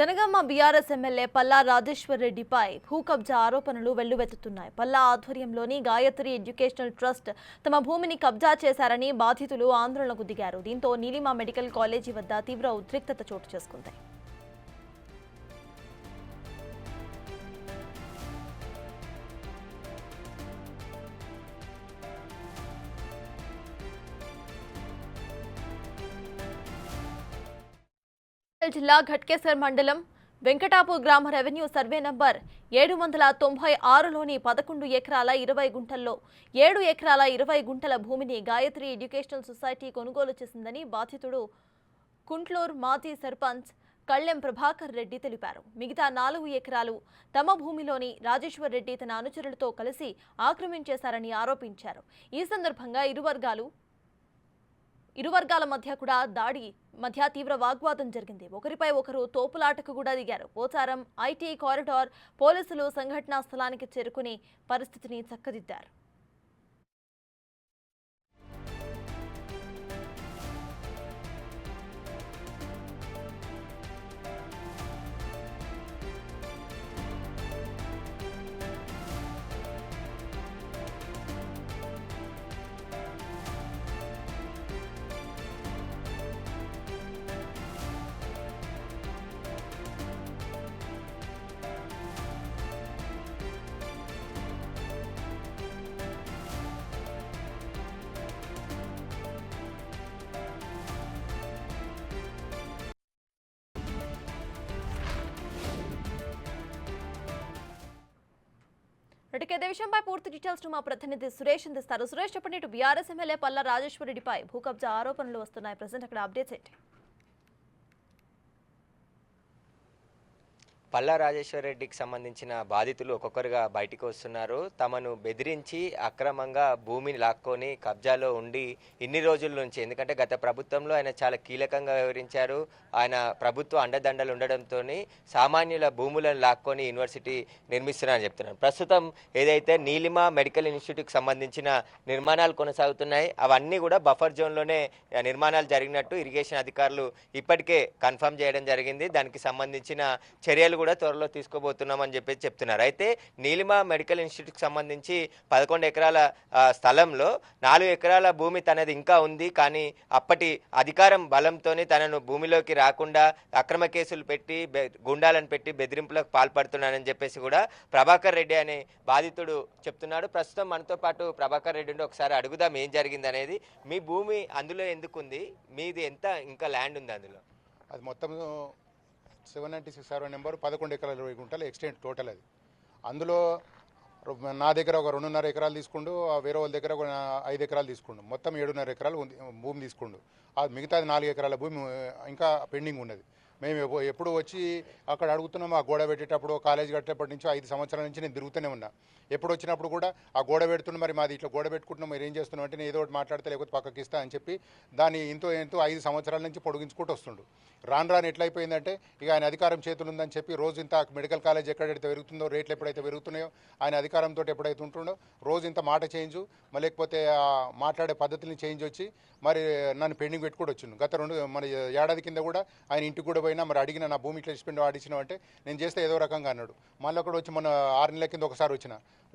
Janagama BRS MLA Palla Rajeshwar రెడ్డిపై భూ కబ్జా ఆరోపణలు వెల్లువెత్తుతున్నాయి. పల్లా ఆధ్వర్యంలోని గాయత్రి ఎడ్యుకేషనల్ ట్రస్ట్ తమ భూమిని కబ్జా చేశారని బాధితులు ఆందోళనకు దిగారు. దీంతో నీలిమా మెడికల్ కాలేజీ వద్ద తీవ్ర ఉద్రిక్తత చోటు చేసుకుంది. జిల్లా ఘట్కేసర్ మండలం వెంకటాపూర్ గ్రామ రెవెన్యూ సర్వే నంబర్ 796లోని 11 ఎకరాల 20 గుంటల్లో 7 ఎకరాల 20 గుంటల భూమిని గాయత్రి ఎడ్యుకేషనల్ సొసైటీ కొనుగోలు చేసిందని బాధితుడు కుంట్లూరు మాజీ సర్పంచ్ కళ్లెం ప్రభాకర్ రెడ్డి తెలిపారు. మిగతా 4 ఎకరాలు తమ భూమిలోని రాజేశ్వర్ రెడ్డి తన అనుచరులతో కలిసి ఆక్రమించేశారని ఆరోపించారు. ఈ సందర్భంగా ఇరు వర్గాల మధ్య తీవ్ర వాగ్వాదం జరిగింది. ఒకరిపై ఒకరు తోపులాటకు కూడా దిగారు. పోచారం ఐటీ కారిడార్ పోలీసులు సంఘటనా స్థలానికి చేరుకుని పరిస్థితిని చక్కదిద్దారు. ఇదే విషయంపై పూర్తి డీటెయిల్స్ మా ప్రతినిధి సురేష్ అందిస్తారు. సురేష్, చెప్పండి, ఇటు బీఆర్ఎస్ ఎమ్మెల్యే పల్లా రాజేశ్వర్ రెడ్డిపై భూ కబ్జా ఆరోపణలు వస్తున్నాయి. ప్రజెంట్ అక్కడ అప్డేట్స్ ఏంటి? పల్లా రాజేశ్వర్ రెడ్డికి సంబంధించిన బాధితులు ఒక్కొక్కరుగా బయటికి వస్తున్నారు. తమను బెదిరించి అక్రమంగా భూమిని లాక్కొని కబ్జాలో ఉండి ఇన్ని రోజుల నుంచి, ఎందుకంటే గత ప్రభుత్వంలో ఆయన చాలా కీలకంగా వివరించారు. ఆయన ప్రభుత్వ అండదండలు ఉండడంతో సామాన్యుల భూములను లాక్కొని యూనివర్సిటీ నిర్మిస్తున్నారని చెప్తున్నారు. ప్రస్తుతం ఏదైతే నీలిమా మెడికల్ ఇన్స్టిట్యూట్కి సంబంధించిన నిర్మాణాలు కొనసాగుతున్నాయి, అవన్నీ కూడా బఫర్ జోన్లోనే నిర్మాణాలు జరిగినట్టు ఇరిగేషన్ అధికారులు ఇప్పటికే కన్ఫర్మ్ చేయడం జరిగింది. దానికి సంబంధించిన చర్యలు కూడా త్వరలో తీసుకోబోతున్నామని చెప్పేసి చెప్తున్నారు. అయితే నీలిమా మెడికల్ ఇన్స్టిట్యూట్కి సంబంధించి 11 ఎకరాల స్థలంలో 4 ఎకరాల భూమి తనది ఇంకా ఉంది. కానీ అప్పటి అధికారం బలంతోనే తనను భూమిలోకి రాకుండా అక్రమ కేసులు పెట్టి గుండాలను పెట్టి బెదిరింపులకు పాల్పడుతున్నానని చెప్పేసి కూడా ప్రభాకర్ రెడ్డి అనే బాధితుడు చెప్తున్నాడు. ప్రస్తుతం మనతో పాటు ప్రభాకర్ రెడ్డి ఒకసారి అడుగుదాం ఏం జరిగింది అనేది. మీ భూమి అందులో ఎందుకుంది? మీది ఎంత ఇంకా ల్యాండ్ ఉంది అందులో? అది మొత్తం 796 సర్వే నెంబర్ 11 ఎకరాల 20 గుంటలు ఎక్స్టెంట్ టోటల్. అది అందులో నా దగ్గర ఒక 2.5 ఎకరాలు తీసుకుండు, వేరే వాళ్ళ దగ్గర ఒక 5 ఎకరాలు తీసుకుండు, మొత్తం 7.5 ఎకరాలు భూమి తీసుకుండు. అది మిగతాది 4 ఎకరాల భూమి ఇంకా పెండింగ్ ఉన్నది. మేము ఎప్పుడు వచ్చి అక్కడ అడుగుతున్నాము. ఆ గోడ పెట్టేటప్పుడు కాలేజీ కట్టేటప్పటి నుంచి 5 సంవత్సరాల నుంచి నేను తిరుగుతూనే ఉన్నా. ఎప్పుడు వచ్చినప్పుడు కూడా ఆ గోడ పెడుతున్నా, మరి మాది ఇట్లా గోడ పెట్టుకుంటున్నాం, మీరు ఏం చేస్తున్నాం అంటే, నేను ఏదో ఒకటి మాట్లాడితే లేకపోతే పక్కకి ఇస్తా అని చెప్పి దాన్ని ఎంతో 5 సంవత్సరాల నుంచి పొడిగించుకుంటూ వస్తుండు. రాను ఎట్లయిపోయిందంటే, ఇక ఆయన అధికారం చేతులు ఉందని చెప్పి రోజు ఇంత మెడికల్ కాలేజ్ ఎక్కడైతే పెరుగుతుందో, రేట్లు ఎప్పుడైతే పెరుగుతున్నాయో, ఆయన అధికారంతో ఎప్పుడైతే ఉంటుండో రోజు ఇంత మాట చేంజు, లేకపోతే మాట్లాడే పద్ధతుల్ని చేంజ్ వచ్చి మరి నన్ను పెండింగ్ పెట్టుకుంటూ వచ్చిండు. గత మన ఏడాది కింద కూడా ఆయన ఇంటికి కూడా పోయినా, మరి అడిగిన నా భూమి ఇట్లా ఇచ్చిపోయిండు ఆడిచ్చినావు అంటే, నేను చేస్తే ఏదో రకంగా అన్నాడు. మళ్ళీ ఒకటి వచ్చి మన 6 నెలల కింద ఒకసారి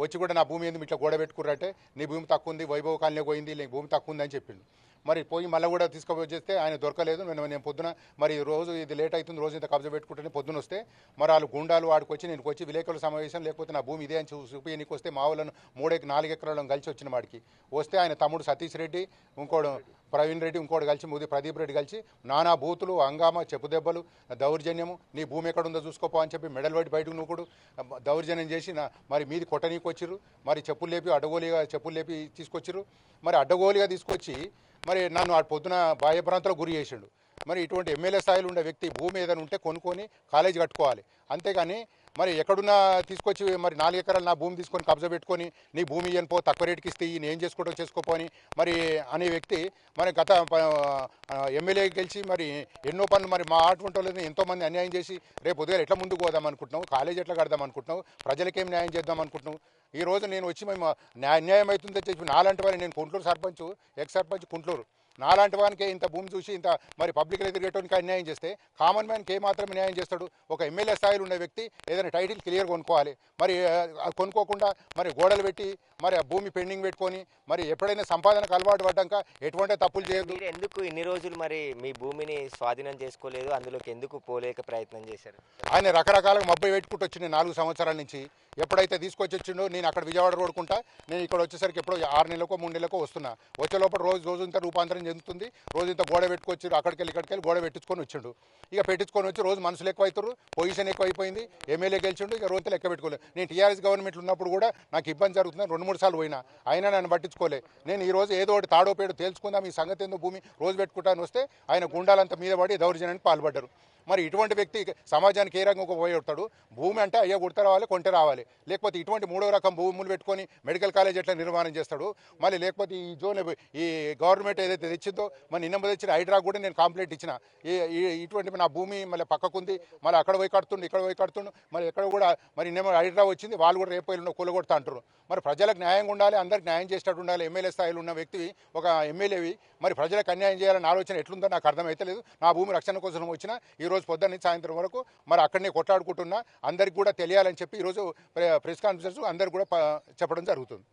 వచ్చి కూడా నా భూమి ఎందుకు ఇట్లా గోడ పెట్టుకుర్రంటే, నీ భూమి తక్కువ ఉంది, వైభవ కాలనీ పోయింది, లేక భూమి తక్కువ ఉంది అని చెప్పిండు. మరి పోయి మళ్ళీ కూడా తీసుకుపోతే ఆయన దొరకలేదు. నేను పొద్దున మరి రోజు ఇది లేట్ అవుతుంది, రోజు ఇంత కబ్జా పెట్టుకుంటే పొద్దున వస్తే మరి వాళ్ళు గుండాలు వాడికొచ్చి నేను వచ్చి విలేకరుల సమావేశం లేకపోతే నా భూమి ఇదే అని చూపించడానికి వస్తే మా వాళ్ళను 4 ఎకరాలను కలిసి వచ్చిన వాడికి వస్తే ఆయన తమ్ముడు సతీష్ రెడ్డి, ఇంకోడు ప్రవీణ్ రెడ్డి, ఇంకోటి కలిసి ముది ప్రదీప్ రెడ్డి కలిసి నానా బూతులు, హంగామా, చెప్పు దెబ్బలు, దౌర్జన్యము, నీ భూమి ఎక్కడుందో చూసుకోపో అని చెప్పి మెడల్ పడి బయటకు నూకుడు దౌర్జన్యం చేసి మరి మీది కొట్టనీకి వచ్చిర్రు. మరి చెప్పులు లేపి తీసుకొచ్చిర్రు. మరి అడ్డగోలిగా తీసుకొచ్చి మరి నన్ను ఆ పొద్దున భయభ్రాంతలకు గురి చేసిండు. మరి ఇటువంటి ఎమ్మెల్యే స్థాయిలో ఉండే వ్యక్తి భూమి ఏదైనా ఉంటే కొనుక్కొని కాలేజీ కట్టుకోవాలి. అంతేగాని మరి ఎక్కడున్నా తీసుకొచ్చి మరి 4 ఎకరాలు నా భూమి తీసుకొని కబ్జా పెట్టుకొని, నీ భూమి ఇయ్యనిపో, తక్కువ రేటుకి ఇస్తే నేను చేసుకోపోని మరి అనే వ్యక్తి మరి గత ఎమ్మెల్యే గెలిచి మరి ఎన్నో పనులు మరి మా అటువంటి వాళ్ళని ఎంతోమంది అన్యాయం చేసి రేపు ఉదయం ఎట్లా ముందుకు పోదాం అనుకుంటున్నావు, కాలేజీ ఎట్లా కడదాం అనుకుంటున్నావు, ప్రజలకేం న్యాయం చేద్దాం అనుకుంటున్నావు. ఈ రోజు నేను వచ్చి మేము అన్యాయం అవుతుందని చెప్పి నాలంటి వారి, నేను కుంట్లూరు సర్పంచ్, ఎక్స్ సర్పంచ్ కుంట్లూరు, నాలాంటి వానికి ఇంత భూమి చూసి ఇంత మరి పబ్లిక్లో తిరిగేటోనికి అన్యాయం చేస్తే కామన్ మ్యాన్కి ఏమాత్రం న్యాయం చేస్తాడు? ఒక ఎమ్మెల్యే స్థాయిలో ఉన్న వ్యక్తి ఏదైనా టైటిల్ క్లియర్ కొనుక్కోవాలి. మరి అది కొనుక్కోకుండా మరి గోడలు పెట్టి మరి ఆ భూమి పెండింగ్ పెట్టుకొని మరి ఎప్పుడైనా సంపాదనకు అలవాటు పడ్డాక ఎటువంటి తప్పులు చేయదు. మీరు ఎందుకు ఇన్ని రోజులు మరి మీ భూమిని స్వాధీనం చేసుకోలేదు, అందులోకి ఎందుకు పోలేక ప్రయత్నం చేశారు? ఆయన రకరకాలుగా మబ్బై పెట్టుకుంటూ వచ్చింది 4 సంవత్సరాల నుంచి. ఎప్పుడైతే తీసుకొచ్చి వచ్చిండో నేను అక్కడ విజయవాడ రోడ్కుంటా, నేను ఇక్కడ వచ్చేసరికి ఎప్పుడో 6 నెలలకో 3 నెలలకో వస్తున్నా. వచ్చే లోపల రోజు ఇంత రూపాంతరం చెందుతుంది. రోజు ఇంత గోడ పెట్టుకొచ్చి అక్కడికి వెళ్ళి గోడ పెట్టించుకొని వచ్చిండు. ఇక పెట్టించుకొని వచ్చి రోజు మనుషులు ఎక్కువ అవుతారు, పొజిషన్ ఎక్కువ అయిపోయింది, ఎమ్మెల్యే గెలిచిండు, ఇక రోజు లెక్క పెట్టుకోలేదు. నేను టీఆర్ఎస్ గవర్నమెంట్ ఉన్నప్పుడు కూడా నాకు ఇబ్బంది జరుగుతుంది, 2-3 సార్లు పోయినా, అయినా నన్ను పట్టించుకోలే. నేను ఈ రోజు ఏదో ఒకటి తాడో పేడు తేల్చుకుందాం, ఈ సంగతి ఎందుకు భూమి రోజు పెట్టుకుంటాను వస్తే ఆయన గుండాలంతా మీద పడి దౌర్జన్యానికి పాల్పడ్డారు. మరి ఇటువంటి వ్యక్తి సమాజానికి ఏ రకంగా ఉపయోగపడతాడు? భూమి అంటే అయ్యా గుర్త రావాలి, కొంటే రావాలి. లేకపోతే ఇటువంటి 3వ రకం భూములు పెట్టుకొని మెడికల్ కాలేజ్ ఎట్లా నిర్మాణం చేస్తాడు? మళ్ళీ లేకపోతే ఈ జోన్ ఈ గవర్నమెంట్ ఏదైతే తెచ్చిందో మరి నిన్న తెచ్చిన హైడ్రా కూడా నేను కంప్లైంట్ ఇచ్చిన. ఇటువంటి నా భూమి మళ్ళీ పక్కకుంది, మళ్ళీ అక్కడ పోయి కడుతుండు, ఇక్కడ పోయి కడుతుండు, మరి ఎక్కడ కూడా మరి నిన్న హైడ్రా వచ్చింది, వాళ్ళు కూడా రేపు వెళ్ళిన కూలగొడతా అంటారు. మరి ప్రజలకు న్యాయంగా ఉండాలి, అందరికి న్యాయం చేసేటట్టు ఉండాలి. ఎమ్మెల్యే స్థాయిలో ఉన్న వ్యక్తివి, ఒక ఎమ్మెల్యేవి, మరి ప్రజలకు అన్యాయం చేయాలని ఆలోచన ఎట్లుందో నాకు అర్థమైతలేదు. నా భూమి రక్షణ కోసం వచ్చిన ఈరోజు పొద్దున్న నుంచి సాయంత్రం వరకు మరి అక్కడనే కొట్లాడుకుంటున్నా. అందరికి కూడా తెలియాలని చెప్పి ఈరోజు ప్రెస్ కాన్ఫరెన్స్ అందరికి కూడా చెప్పడం జరుగుతుంది.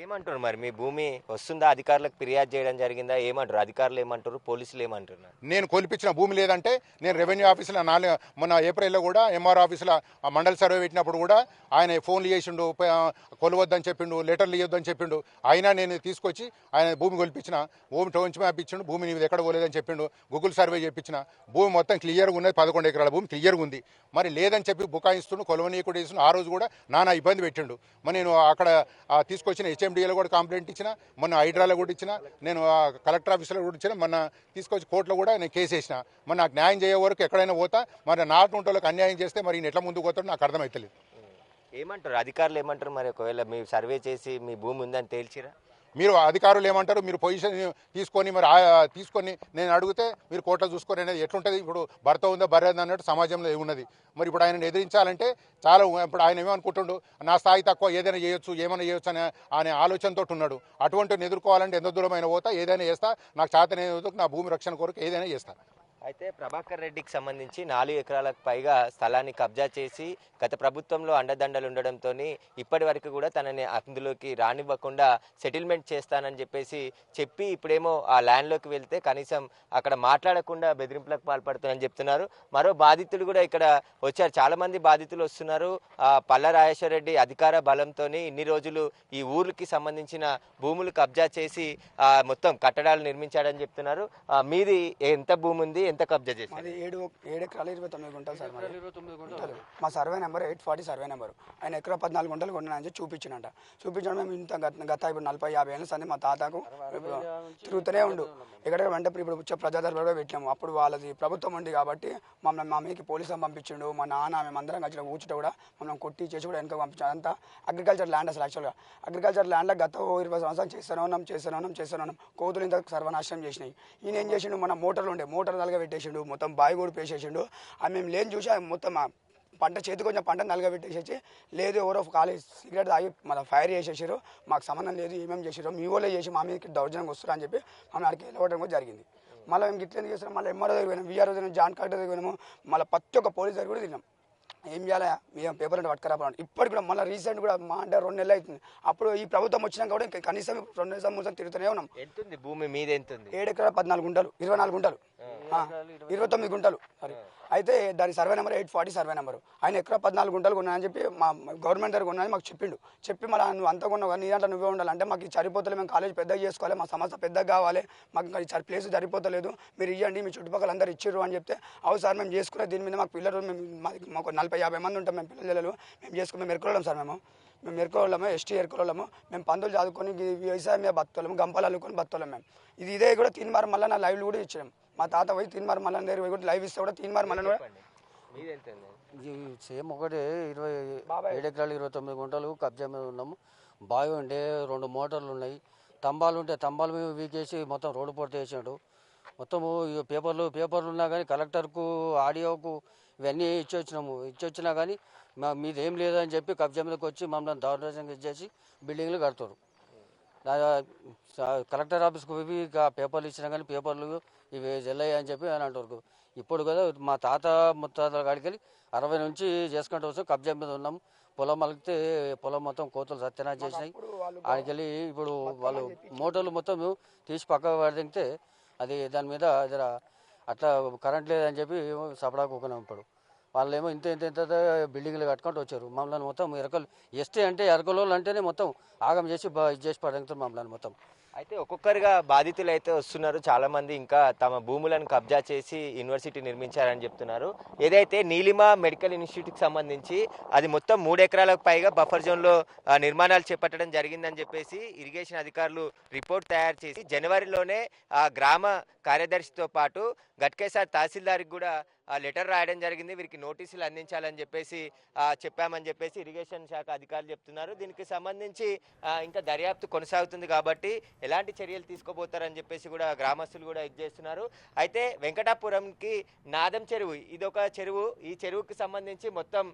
ఏమంటారు మరి? మీ భూమి వస్తుందా? అధికారులకు ఫిర్యాదు చేయడం జరిగిందా? ఏమంటారు అధికారులు? ఏమంటారు పోలీసులు? ఏమంటున్నారు? నేను కొలిపించిన భూమి లేదంటే నేను రెవెన్యూ ఆఫీసులో మొన్న ఏప్రిల్లో కూడా ఎంఆర్ ఆఫీసులో మండల సర్వే పెట్టినప్పుడు కూడా ఆయన ఫోన్లు చేసిండు, కొలవద్దని చెప్పిండు, లెటర్లు ఇవ్వద్దని చెప్పిండు. అయినా నేను తీసుకొచ్చి ఆయన భూమి కొలిపించిన. భూమి టౌన్స్ మ్యాప్ ఇచ్చిండు, భూమి నీది ఎక్కడ పోలేదని చెప్పిండు. గూగుల్ సర్వే చేయించిన. భూమి మొత్తం క్లియర్గా ఉన్నది, 11 ఎకరాల భూమి క్లియర్గా ఉంది. మరి లేదని చెప్పి బుకాయిస్తుండు, కొలవనీయకుండా ఇస్తుండు. ఆ రోజు కూడా నానా ఇబ్బంది పెట్టిండు. మరి నేను అక్కడ తీసుకొచ్చిన హెచ్ఎండిఏలో కూడా కంప్లైంట్ ఇచ్చిన, మొన్న హైడ్రాలో కూడా ఇచ్చిన, నేను కలెక్టర్ ఆఫీసులో కూడా ఇచ్చిన, మొన్న తీసుకొచ్చి కోర్టులో కూడా నేను కేసు వేసిన. మరి నాకు న్యాయం చేయ వరకు ఎక్కడైనా పోతా. మరి నాటుంటోళ్ళకి అన్యాయం చేస్తే మరి ఎట్లా ముందుకు పోతాడో నాకు అర్థమవుతలేదు. ఏమంటారు అధికారులు? ఏమంటారు మరి? ఒకవేళ మీ సర్వే చేసి మీ భూమి ఉందని తేల్చిరా? మీరు అధికారులు ఏమంటారు? మీరు పొజిషన్ తీసుకొని మరి తీసుకొని నేను అడిగితే మీరు కోర్టులో చూసుకొని అనేది ఎట్లుంటుంది? ఇప్పుడు భర్త ఉందా భార్య ఉందా అన్నట్టు సమాజంలో ఉన్నది. మరి ఇప్పుడు ఆయన ఎదిరించాలంటే చాలా, ఇప్పుడు ఆయన ఏమనుకుంటుండు, నా స్థాయి తక్కువ, ఏదైనా చేయొచ్చు, ఏమైనా చేయొచ్చు అనే ఆలోచనతో ఉన్నాడు. అటువంటిని ఎదుర్కోవాలంటే ఎంత దూరమైన పోతా, ఏదైనా చేస్తా, నాకు చేతనే నా భూమి రక్షణ కొరకు ఏదైనా చేస్తా. అయితే ప్రభాకర్ రెడ్డికి సంబంధించి 4 ఎకరాలకు పైగా స్థలాన్ని కబ్జా చేసి గత ప్రభుత్వంలో అండదండలు ఉండడంతో ఇప్పటి వరకు కూడా తనని అందులోకి రానివ్వకుండా సెటిల్మెంట్ చేస్తానని చెప్పి ఇప్పుడేమో ఆ ల్యాండ్లోకి వెళ్తే కనీసం అక్కడ మాట్లాడకుండా బెదిరింపులకు పాల్పడుతున్నారని చెప్తున్నారు. మరో బాధితులు కూడా ఇక్కడ వచ్చారు, చాలా మంది బాధితులు వస్తున్నారు. పల్ల రాజేశ్వర రెడ్డి అధికార బలంతో ఇన్ని రోజులు ఈ ఊరికి సంబంధించిన భూములు కబ్జా చేసి మొత్తం కట్టడాలు నిర్మించాడని చెప్తున్నారు. మీది ఎంత భూమి ఉంది, ఎంత కబ్జా చేశారు? మాది 7 ఎకరాలు 29 గుంటలు సార్. మరి 29 గుంటలు మా సర్వే నెంబర్ 840 సర్వే నెంబర్. ఆయన ఎకరా 14 గుంటలు కొన్నానని చూపించినంట. చూపించడం మేము ఇంత గత ఇప్పుడు 40-50 ఏళ్ళ సంది మా తాతకు తిరుగుతూనే ఉండు. ఎక్కడ అంటే ఇప్పుడు వచ్చే ప్రజాదర్బార్ పెట్టినాము. అప్పుడు వాళ్ళది ప్రభుత్వం ఉంది కాబట్టి మమ్మల్ని మా అమ్మకి పోలీసులు పంపించిండు. మా నాన్న మేమందరం కలిసి కూర్చుంటే కూడా మమ్మల్ని కొట్టి చేసి కూడా వెనక పంపించాడు. అంతా అగ్రికల్చర్ ల్యాండ్ అసలు యాక్చువల్గా అగ్రికల్చర్ ల్యాండ్లో గత 20 సంవత్సరాలు చేస్తూనే ఉన్నాం. కోతులు ఇంత సర్వనాశనం చేసినాయి. ఈయన ఏం చేసిండు, మన మోటార్ తలగా పెట్టేసిండు, మొత్తం బావి కూడా పేసేసిండు. అది మేము లేని చూసి మొత్తం పంట చేతికి కొంచెం పంట నలగబెట్టేసేసి, లేదు ఎవరో కాలేజ్ సిగరెట్ తాగి మళ్ళీ ఫైర్ చేసేసారు, మాకు సంబంధం లేదు, ఏమేమి చేసారో మీ వాళ్ళే చేసి మా మీదకి దౌర్జన్యం వస్తారు అని చెప్పి మమ్మల్ని అక్కడికి వెళ్ళవడం కూడా జరిగింది. మళ్ళీ మేము ఇట్లా ఎందుకు చేస్తున్నాం, మళ్ళీ ఎంఆర్ఓ దగ్గర పోయినాం, విఆర్ఓ దగ్గర, జాన్ కలెక్టర్ దగ్గర పోయినాము, మళ్ళీ ప్రతి ఒక్క పోలీస్ దగ్గర కూడా తిన్నాం. ఏం చేయాలా, మేము పేపర్ అంటే పట్టుకురావాలి. ఇప్పటికి కూడా మళ్ళీ రీసెంట్ కూడా మా అంటే 2 నెలలు అవుతుంది. అప్పుడు ఈ ప్రభుత్వం వచ్చినాక కూడా ఇంకా కనీసం 2 నెలల సంవత్సరం తిరుగుతూనే ఉన్నాం. ఎంతుంది భూమి మీద? ఎంతుంది? 7 ఎకరాల 14 గుంటలు, 24 గుంటలు, 29 గుంటలు. సారీ, అయితే దాని సర్వే నెంబర్ 840 సర్వే నెంబరు. ఆయన ఎకరా 14 గుంటలు కొన్నానని చెప్పి మా గవర్నమెంట్ దగ్గర కొన్నానని మాకు చెప్పి మళ్ళీ నువ్వు అంతా కొన్నావు నీ దాంట్లో నువ్వే ఉండాలంటే మాకు సరిపోతలేదు, మేము కాలేజ్ పెద్దగా చేసుకోవాలి, మా సంస్థ పెద్దగా కావాలి, మాకు ప్లేస్ సరిపోతలేదు, మీరు ఇవ్వండి, మీ చుట్టుపక్కల అందరు ఇచ్చిర్రు అని చెప్తే, అవు సార్ మేము చేసుకునే దీని మీద మాకు పిల్లలు మాకు 40-50 మంది ఉంటాం, మేము పిల్లలు మేము ఎరుకోవడం సార్, మేము ఎరుకోవడము, ఎస్టీ ఎరుకోవడము, మేము పందులు చదువుకొని వ్యవసాయం మీద బతుకోలేము, గంపలు అల్లుకొని బతుకోలేము మేము. ఇదే కూడా 3 మారు మళ్ళీ నా లైవ్లు కూడా ఇచ్చాం. మా తాత పోయి 3 మారు మళ్ళీ దగ్గర పోయి కూడా లైవ్ ఇస్తే కూడా 3 మారు మళ్ళీ సేమ్ ఒకటే 27 ఎకరాలు 29 గుంటలు కబ్జా మీద ఉన్నాము. బావి ఉండే 2 మోటార్లు ఉన్నాయి, తంబాలు ఉంటే తంబాలు మేము వీకేసి మొత్తం రోడ్డు పొట్టు వేసాడు. మొత్తము పేపర్లు ఉన్నా కానీ కలెక్టర్కు, ఆడియోకు ఇవన్నీ ఇచ్చొచ్చినా కానీ మీదేం లేదని చెప్పి కబ్జా మీదకి వచ్చి మమ్మల్ని దౌర్జన్యంగా ఇచ్చేసి బిల్డింగ్లు కడతారు. కలెక్టర్ ఆఫీస్కి పోయి ఇక పేపర్లు ఇచ్చినా కానీ పేపర్లు ఇవి చెల్లయ్య అని చెప్పి అని అంటారు. ఇప్పుడు కదా మా తాత ముత్తాతల కాడికి వెళ్ళి 60 నుంచి చేసుకుంటూ వస్తాం. కబ్జా మీద ఉన్నాం. పొలం మలిగితే పొలం మొత్తం కోతులు సత్యనాశ చేసినాయి. ఆడికెళ్ళి ఇప్పుడు వాళ్ళు మోటార్లు మొత్తం తీసి పక్క పడితే అది దాని మీద జర అట్లా కరెంట్ లేదని చెప్పి సపడాకు ఇప్పుడు వాళ్ళేమో ఇంత ఇంత ఇంత బిల్డింగ్లు కట్టుకుంటూ వచ్చారు. మమ్మల్ని మొత్తం ఎరకలు ఎస్టీ అంటే ఎరకలోళ్ళు అంటేనే మొత్తం ఆగం చేసి ఇది చేసి పడుతుంది మమ్మల్ని మొత్తం. అయితే ఒక్కొక్కరుగా బాధితులు అయితే వస్తున్నారు. చాలా మంది ఇంకా తమ భూములను కబ్జా చేసి యూనివర్సిటీ నిర్మించారని చెప్తున్నారు. ఏదైతే నీలిమ మెడికల్ ఇన్స్టిట్యూట్కి సంబంధించి అది మొత్తం 3 ఎకరాలకు పైగా బఫర్ జోన్లో నిర్మాణాలు చేపట్టడం జరిగిందని చెప్పేసి ఇరిగేషన్ అధికారులు రిపోర్ట్ తయారు చేసి జనవరిలోనే ఆ గ్రామ కార్యదర్శితో పాటు గట్కేసార్ తహసీల్దార్కి కూడా లెటర్ రాయడం జరిగింది. వీరికి నోటీసులు అందించాలని చెప్పేసి చెప్పామని చెప్పేసి ఇరిగేషన్ శాఖ అధికారులు చెప్తున్నారు. దీనికి సంబంధించి ఇంకా దర్యాప్తు కొనసాగుతుంది కాబట్టి ఎలాంటి చర్యలు తీసుకోబోతారని చెప్పేసి కూడా గ్రామస్తులు కూడా ఇది చేస్తున్నారు. అయితే వెంకటాపురంకి నాదం చెరువు ఇదొక చెరువు. ఈ చెరువుకి సంబంధించి మొత్తం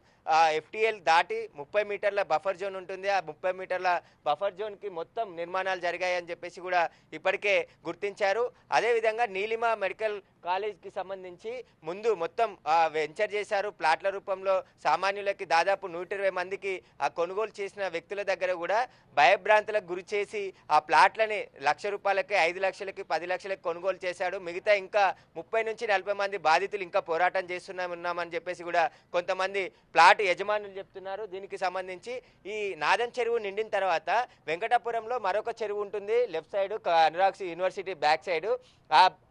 FTL దాటి 30 మీటర్ల బఫర్ జోన్ ఉంటుంది. ఆ 30 మీటర్ల బఫర్ జోన్కి మొత్తం నిర్మాణాలు జరిగాయని చెప్పేసి కూడా ఇప్పటికే గుర్తించారు. అదేవిధంగా నీలిమ మెడికల్ కాలేజ్కి సంబంధించి ముందు మొత్తం వెంచర్ చేశారు. ప్లాట్ల రూపంలో సామాన్యులకి దాదాపు 120 మందికి కొనుగోలు చేసిన వ్యక్తుల దగ్గర కూడా భయభ్రాంతులకు గురి చేసి ఆ ప్లాట్లని ₹1,00,000కి 5 లక్షలకి 10 లక్షలకి కొనుగోలు చేశాడు. మిగతా ఇంకా 30 నుంచి 40 మంది బాధితులు ఇంకా పోరాటం చేస్తున్నామని చెప్పేసి కూడా కొంతమంది ప్లాట్ యజమానులు చెప్తున్నారు. దీనికి సంబంధించి ఈ నాదం చెరువు నిండిన తర్వాత వెంకటాపురంలో మరొక చెరువు ఉంటుంది left side Anurag university back side.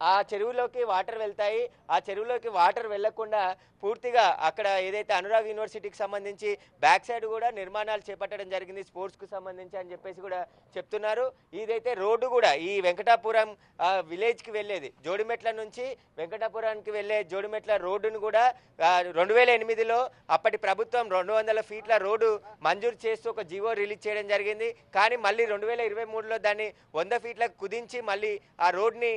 ఆ చెరువులోకి వాటర్ వెళ్తాయి. ఆ చెరువులోకి వాటర్ వెళ్లకుండా పూర్తిగా అక్కడ ఏదైతే అనురాగ్ యూనివర్సిటీకి సంబంధించి బ్యాక్ సైడ్ కూడా నిర్మాణాలు చేపట్టడం జరిగింది స్పోర్ట్స్కు సంబంధించి అని చెప్పేసి కూడా చెప్తున్నారు. ఇదైతే రోడ్డు కూడా ఈ వెంకటాపురం విలేజ్కి వెళ్ళేది జోడిమెట్ల నుంచి వెంకటాపురానికి వెళ్ళే జోడిమెట్ల రోడ్డును కూడా 2008లో అప్పటి ప్రభుత్వం 200 ఫీట్ల రోడ్డు మంజూరు చేస్తూ ఒక జీవో రిలీజ్ చేయడం జరిగింది. కానీ మళ్ళీ 2023లో దాన్ని 100 ఫీట్లకు కుదించి మళ్ళీ ఆ రోడ్ని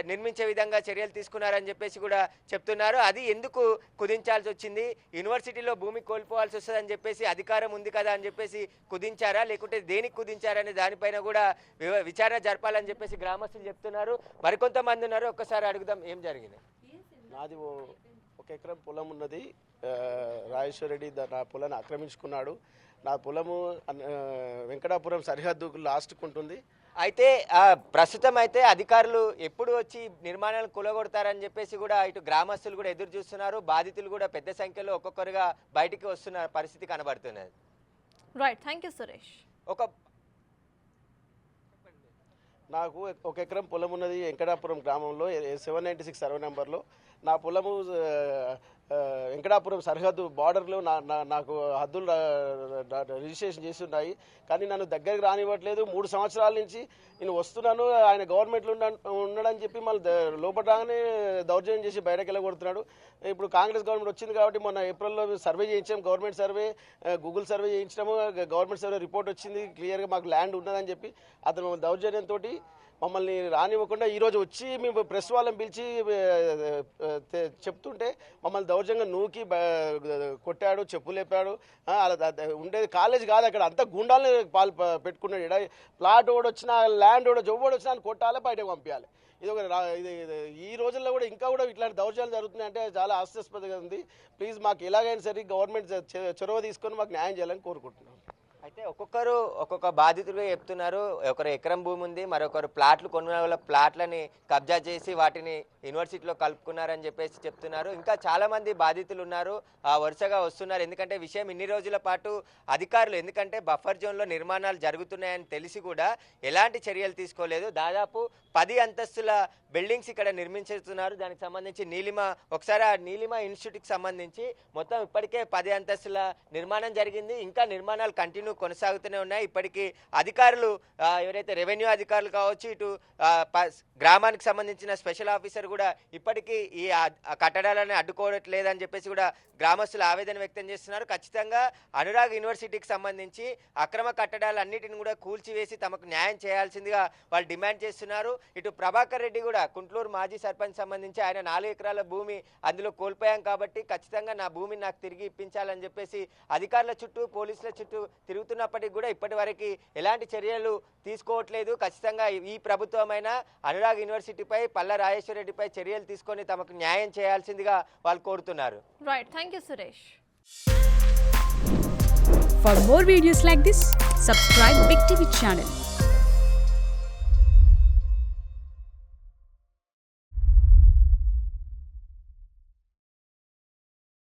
నిర్మించే విధంగా చర్యలు తీసుకున్నారని చెప్పేసి కూడా చెప్తున్నారు. అది ఎందుకు కుదించాల్సి వచ్చింది? యూనివర్సిటీలో భూమి కోల్పోవాల్సి వస్తుందని చెప్పేసి అధికారం ఉంది కదా అని చెప్పేసి కుదించారా, లేకుంటే దేనికి కుదించారనే దానిపైన కూడా విచారణ జరపాలని చెప్పేసి గ్రామస్తులు చెప్తున్నారు. మరికొంతమంది ఉన్నారు, ఒక్కసారి అడుగుదాం ఏం జరిగింది. నాది 1 ఎకరం పొలం ఉన్నది. రాజేశ్వర రెడ్డి నా పొలాన్ని ఆక్రమించుకున్నాడు. నా పొలము వెంకటాపురం సరిహద్దుకు లాస్ట్కు ఉంటుంది. అయితే ప్రస్తుతం అయితే అధికారులు ఎప్పుడు వచ్చి నిర్మాణాలు కూలగొడతారని చెప్పేసి కూడా ఇటు గ్రామస్తులు కూడా ఎదురు చూస్తున్నారు. బాధితులు కూడా పెద్ద సంఖ్యలో ఒక్కొక్కరుగా బయటికి వస్తున్న పరిస్థితి కనబడుతున్నది. Right, thank you Suresh. నాకు 1 ఎకరం పొలం ఉన్నది వెంకటాపురం గ్రామంలో 796 సర్వే నెంబర్లో. నా పొలము వెంకటాపురం సరిహద్దు బార్డర్లో నాకు హద్దులు రిజిస్ట్రేషన్ చేసి ఉన్నాయి. కానీ నన్ను దగ్గరికి రానివ్వట్లేదు. 3 సంవత్సరాల నుంచి నేను వస్తున్నాను, ఆయన గవర్నమెంట్లో ఉన్నాడని చెప్పి మళ్ళీ లోపల రాగానే దౌర్జన్యం చేసి బయటకు వెళ్ళగొడుతున్నాడు. ఇప్పుడు కాంగ్రెస్ గవర్నమెంట్ వచ్చింది కాబట్టి మొన్న ఏప్రిల్లో సర్వే చేయించాం, గవర్నమెంట్ సర్వే, గూగుల్ సర్వే చేయించినాము. గవర్నమెంట్ సర్వే రిపోర్ట్ వచ్చింది, క్లియర్గా మాకు ల్యాండ్ ఉన్నదని చెప్పి అతను దౌర్జన్యంతో మమ్మల్ని రానివ్వకుండా ఈరోజు వచ్చి మేము ప్రెస్ వాళ్ళని పిలిచి చెప్తుంటే మమ్మల్ని దౌర్జంగా నూకి కొట్టాడు, చెప్పులు లేపాడు. అలా ఉండేది కాలేజ్ కాదు, అక్కడ అంతా గుండాలని పెట్టుకున్నాడు. ప్లాట్ కూడా వచ్చినా, ల్యాండ్ కూడా, జబ్బు కూడా వచ్చినా కొట్టాలి, బయటకు పంపించాలి. ఇది ఈ రోజుల్లో కూడా ఇంకా కూడా ఇట్లాంటి దౌర్జన్యాలు జరుగుతున్నాయి అంటే చాలా హాస్యాస్పదంగా ఉంది. ప్లీజ్ మాకు ఎలాగైనా సరే గవర్నమెంట్ చొరవ తీసుకొని మాకు న్యాయం చేయాలని కోరుకుంటున్నాం. అయితే ఒక్కొక్కరు ఒక్కొక్క బాధితులుగా చెప్తున్నారు. ఒకరు ఎకరం భూమి ఉంది, మరొకరు ప్లాట్లు కొనుగోలు ప్లాట్లని కబ్జా చేసి వాటిని యూనివర్సిటీలో కలుపుకున్నారని చెప్పేసి చెప్తున్నారు. ఇంకా చాలామంది బాధితులు ఉన్నారు, వరుసగా వస్తున్నారు. ఎందుకంటే విషయం ఇన్ని రోజుల పాటు అధికారులు ఎందుకంటే బఫర్ జోన్లో నిర్మాణాలు జరుగుతున్నాయని తెలిసి కూడా ఎలాంటి చర్యలు తీసుకోలేదు. దాదాపు 10 అంతస్తుల బిల్డింగ్స్ ఇక్కడ నిర్మించుతున్నారు. దానికి సంబంధించి ఒకసారి ఆ నీలిమ ఇన్స్టిట్యూట్కి సంబంధించి మొత్తం ఇప్పటికే 10 అంతస్తుల నిర్మాణం జరిగింది. ఇంకా నిర్మాణాలు కంటిన్యూ కొనసాగుతూనే ఉన్నాయి. ఇప్పటికీ అధికారులు ఎవరైతే రెవెన్యూ అధికారులు కావచ్చు, ఇటు గ్రామానికి సంబంధించిన స్పెషల్ ఆఫీసర్ కూడా ఇప్పటికీ ఈ కట్టడాలను అడ్డుకోవట్లేదని చెప్పేసి కూడా గ్రామస్తులు ఆవేదన వ్యక్తం చేస్తున్నారు. ఖచ్చితంగా అనురాగ్ యూనివర్సిటీకి సంబంధించి అక్రమ కట్టడాలన్నిటిని కూడా కూల్చివేసి తమకు న్యాయం చేయాల్సిందిగా వాళ్ళు డిమాండ్ చేస్తున్నారు. ఇటు ప్రభాకర్ రెడ్డి కూడా కుంట్లూరు మాజీ సర్పంచ్ సంబంధించి ఆయన 4 ఎకరాల భూమి అందులో కోల్పోయాం కాబట్టి ఖచ్చితంగా నా భూమిని నాకు తిరిగి ఇప్పించాలని చెప్పేసి అధికారుల చుట్టూ, పోలీసుల చుట్టూ తిరుగుతూ జరుగుతున్నప్పటికీ కూడా ఇప్పటివరకు ఎలాంటి చర్యలు తీసుకోవట్లేదు. ఖచ్చితంగా ఈ ప్రభుత్వమైన అనురాగ్ యూనివర్సిటీపై పల్లా రాజేశ్వర రెడ్డిపై చర్యలు తీసుకొని తమకు న్యాయం చేయాల్సిందిగా వాళ్ళు కోరుతున్నారు. Right, thank you Suresh. For more videos like this, subscribe Big TV channel.